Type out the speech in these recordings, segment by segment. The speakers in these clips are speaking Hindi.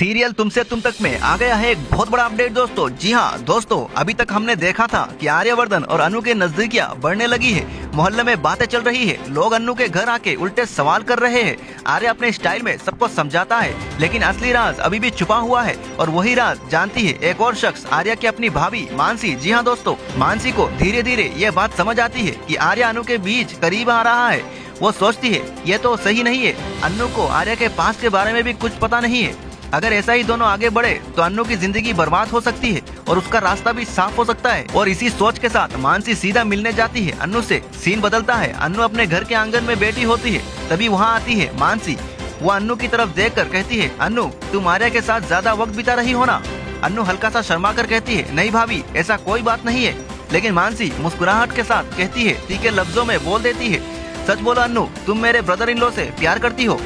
सीरियल तुमसे तुम तक में आ गया है एक बहुत बड़ा अपडेट दोस्तों। जी हाँ दोस्तों, अभी तक हमने देखा था कि आर्यवर्धन और अनु के नजदीकियां बढ़ने लगी है। मोहल्ले में बातें चल रही है, लोग अनु के घर आके उल्टे सवाल कर रहे हैं। आर्य अपने स्टाइल में सबको समझाता है, लेकिन असली राज अभी भी छुपा हुआ है और वही राज जानती है एक और शख्स, आर्य की अपनी भाभी मानसी। जी हाँ दोस्तों, मानसी को धीरे धीरे ये बात समझ आती है कि आर्य अनु के बीच करीब आ रहा है। वो सोचती है ये तो सही नहीं है, अनु को आर्य के पास के बारे में भी कुछ पता नहीं है। अगर ऐसा ही दोनों आगे बढ़े तो अनु की जिंदगी बर्बाद हो सकती है और उसका रास्ता भी साफ हो सकता है। और इसी सोच के साथ मानसी सीधा मिलने जाती है अनु से। सीन बदलता है, अनु अपने घर के आंगन में बैठी होती है, तभी वहाँ आती है मानसी। वो अनु की तरफ देखकर कहती है, अनु तुम आर्य के साथ ज्यादा वक्त बिता रही हो ना। अनु हल्का सा शर्मा कर कहती है, नहीं भाभी ऐसा कोई बात नहीं है। लेकिन मानसी मुस्कुराहट के साथ कहती है, तीखे लफ्जों में बोल देती है, सच बोलो अनु, तुम मेरे ब्रदर इन लॉ से प्यार करती हो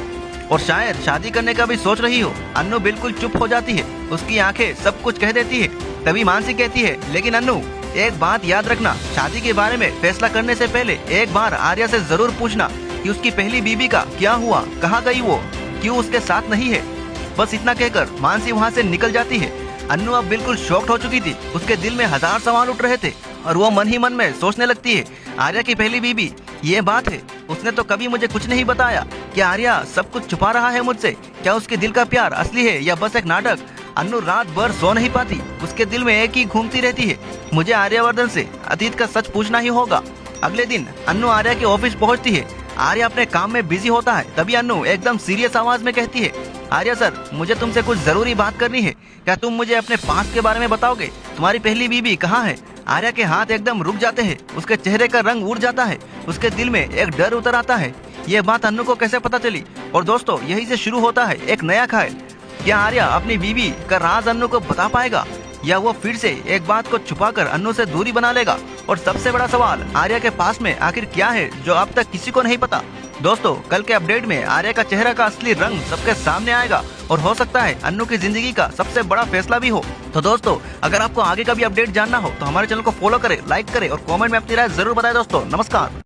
और शायद शादी करने का भी सोच रही हो। अनु बिल्कुल चुप हो जाती है, उसकी आंखें सब कुछ कह देती है। तभी मानसी कहती है, लेकिन अनु एक बात याद रखना, शादी के बारे में फैसला करने से पहले एक बार आर्या से जरूर पूछना कि उसकी पहली बीबी का क्या हुआ, कहाँ गई वो, क्यों उसके साथ नहीं है। बस इतना कहकर मानसी वहाँ से निकल जाती है। अनु अब बिल्कुल शॉक्ड हो चुकी थी, उसके दिल में हजार सवाल उठ रहे थे और वो मन ही मन में सोचने लगती है, आर्या की पहली बीबी ये बात है, उसने तो कभी मुझे कुछ नहीं बताया। क्या आर्या सब कुछ छुपा रहा है मुझसे? क्या उसके दिल का प्यार असली है या बस एक नाटक? अनु रात भर सो नहीं पाती, उसके दिल में एक ही घूमती रहती है, मुझे आर्यवर्धन से अतीत का सच पूछना ही होगा। अगले दिन अनु आर्या के ऑफिस पहुंचती है। आर्या अपने काम में बिजी होता है, तभी अनु एकदम सीरियस आवाज में कहती है, आर्या सर मुझे तुमसे कुछ जरूरी बात करनी है, क्या तुम मुझे अपने पास्ट के बारे में बताओगे? तुम्हारी पहली बीबी कहाँ है? आर्या के हाथ एकदम रुक जाते हैं, उसके चेहरे का रंग उड़ जाता है, उसके दिल में एक डर उतर आता है। ये बात अनु को कैसे पता चली? और दोस्तों यही से शुरू होता है एक नया खेल। क्या आर्या अपनी बीवी का राज अनु को बता पाएगा या वो फिर से एक बात को छुपाकर अनु से दूरी बना लेगा? और सबसे बड़ा सवाल, आर्या के पास में आखिर क्या है जो अब तक किसी को नहीं पता? दोस्तों कल के अपडेट में आर्या का चेहरा का असली रंग सबके सामने आएगा और हो सकता है अनु की जिंदगी का सबसे बड़ा फैसला भी हो। तो दोस्तों अगर आपको आगे का भी अपडेट जानना हो तो हमारे चैनल को फॉलो करें, लाइक करें और कमेंट में अपनी राय जरूर बताएं। दोस्तों नमस्कार।